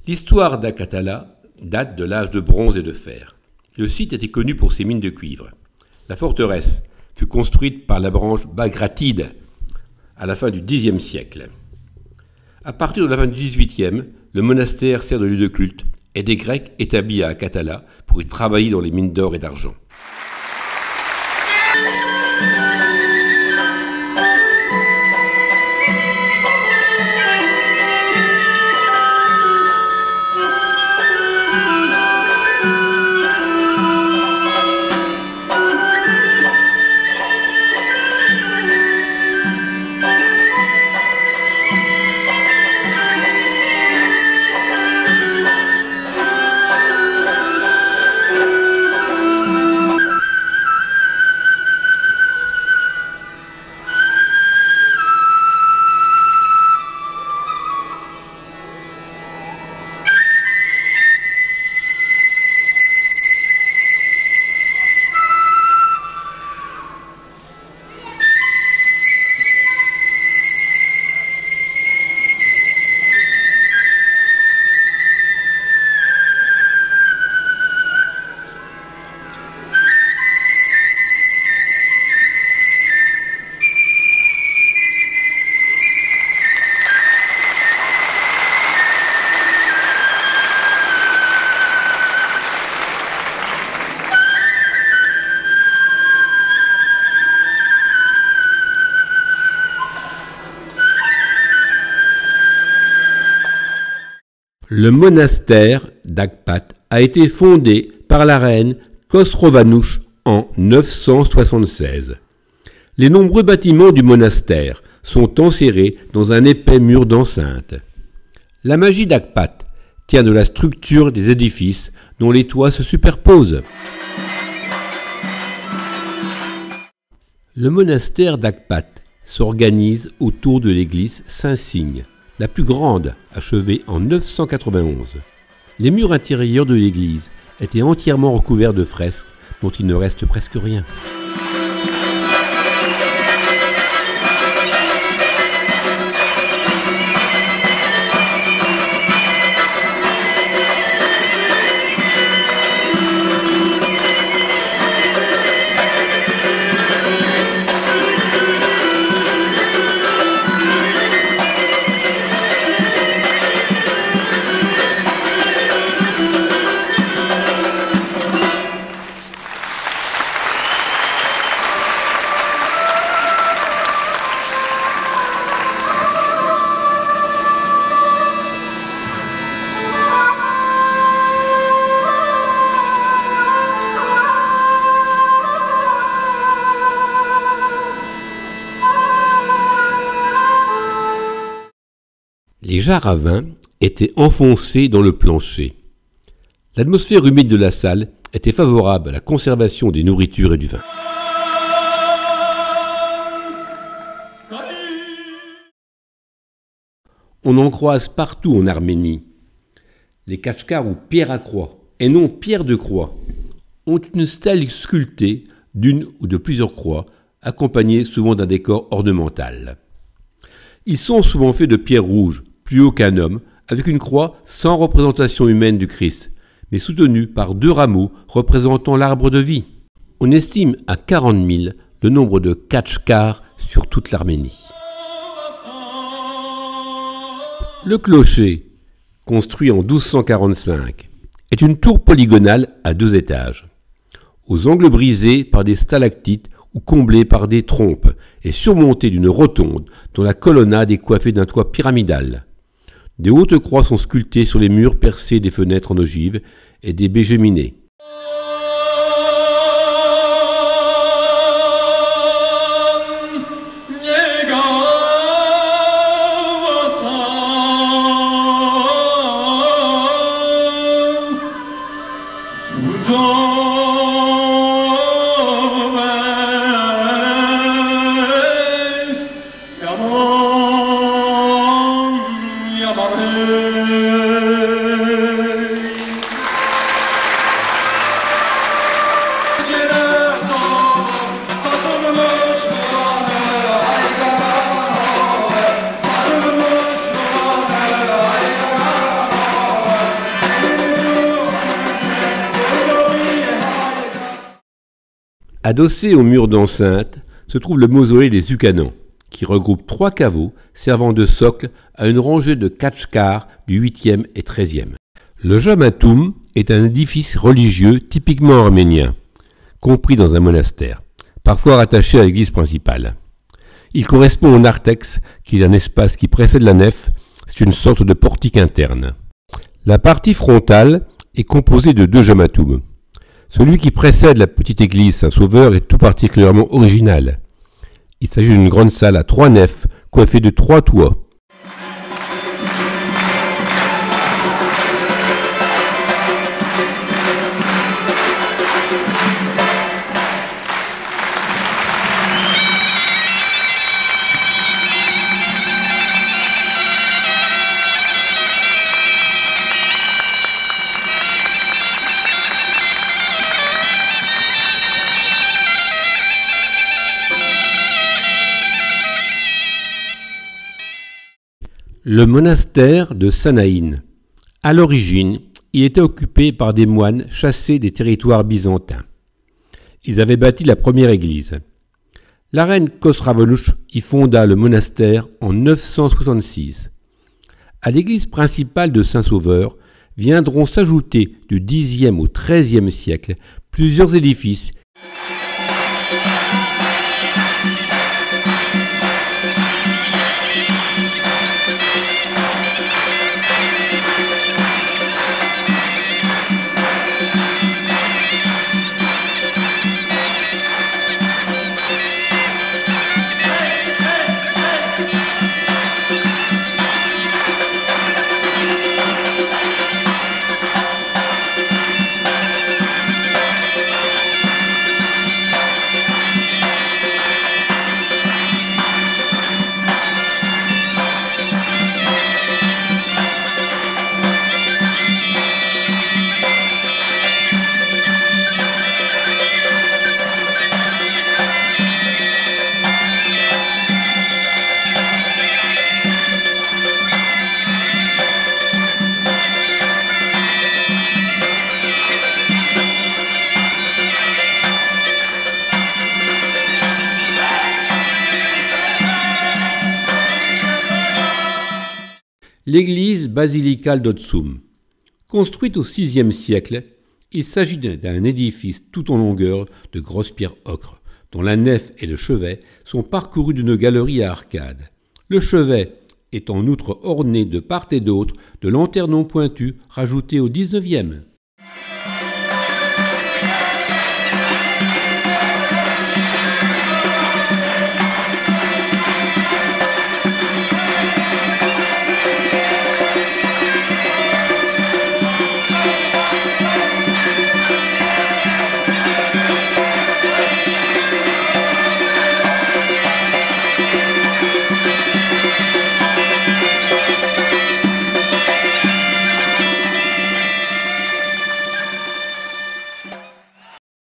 L'histoire d'Akatala date de l'âge de bronze et de fer. Le site était connu pour ses mines de cuivre. La forteresse fut construite par la branche bagratide à la fin du Xe siècle. À partir de la fin du XVIIIe, le monastère sert de lieu de culte et des Grecs établis à Akatala pour y travailler dans les mines d'or et d'argent. Le monastère d'Akpat a été fondé par la reine Khosrovanouch en 976. Les nombreux bâtiments du monastère sont enserrés dans un épais mur d'enceinte. La magie d'Akpat tient de la structure des édifices dont les toits se superposent. Le monastère d'Akpat s'organise autour de l'église Saint-Signe, la plus grande, achevée en 991. Les murs intérieurs de l'église étaient entièrement recouverts de fresques dont il ne reste presque rien. Les jarres à vin étaient enfoncés dans le plancher. L'atmosphère humide de la salle était favorable à la conservation des nourritures et du vin. On en croise partout en Arménie. Les Kachkars ou pierres à croix, et non pierres de croix, ont une stèle sculptée d'une ou de plusieurs croix, accompagnée souvent d'un décor ornemental. Ils sont souvent faits de pierre rouge, plus haut qu'un homme, avec une croix sans représentation humaine du Christ, mais soutenue par 2 rameaux représentant l'arbre de vie. On estime à 40 000 le nombre de Kachkars sur toute l'Arménie. Le clocher, construit en 1245, est une tour polygonale à 2 étages, aux angles brisés par des stalactites ou comblée par des trompes et surmontée d'une rotonde dont la colonnade est coiffée d'un toit pyramidal. Des hautes croix sont sculptées sur les murs percés des fenêtres en ogive et des baies géminées. Adossé au mur d'enceinte se trouve le mausolée des Ucanans, qui regroupe 3 caveaux servant de socle à une rangée de khatchkars du 8e et 13e. Le Jamatoum est un édifice religieux typiquement arménien, compris dans un monastère, parfois rattaché à l'église principale. Il correspond au narthex, qui est un espace qui précède la nef, c'est une sorte de portique interne. La partie frontale est composée de 2 Jamatoums. Celui qui précède la petite église Saint-Sauveur est tout particulièrement original. Il s'agit d'une grande salle à 3 nefs, coiffée de 3 toits. Le monastère de Sanaïn. À l'origine, il était occupé par des moines chassés des territoires byzantins. Ils avaient bâti la première église. La reine Khosravouch y fonda le monastère en 966. À l'église principale de Saint-Sauveur viendront s'ajouter du Xe au XIIIe siècle plusieurs édifices L'église basilicale d'Otsum. Construite au VIe siècle, il s'agit d'un édifice tout en longueur de grosses pierres ocre, dont la nef et le chevet sont parcourus d'une galerie à arcades. Le chevet est en outre orné de part et d'autre de lanternons pointus rajoutés au XIXe.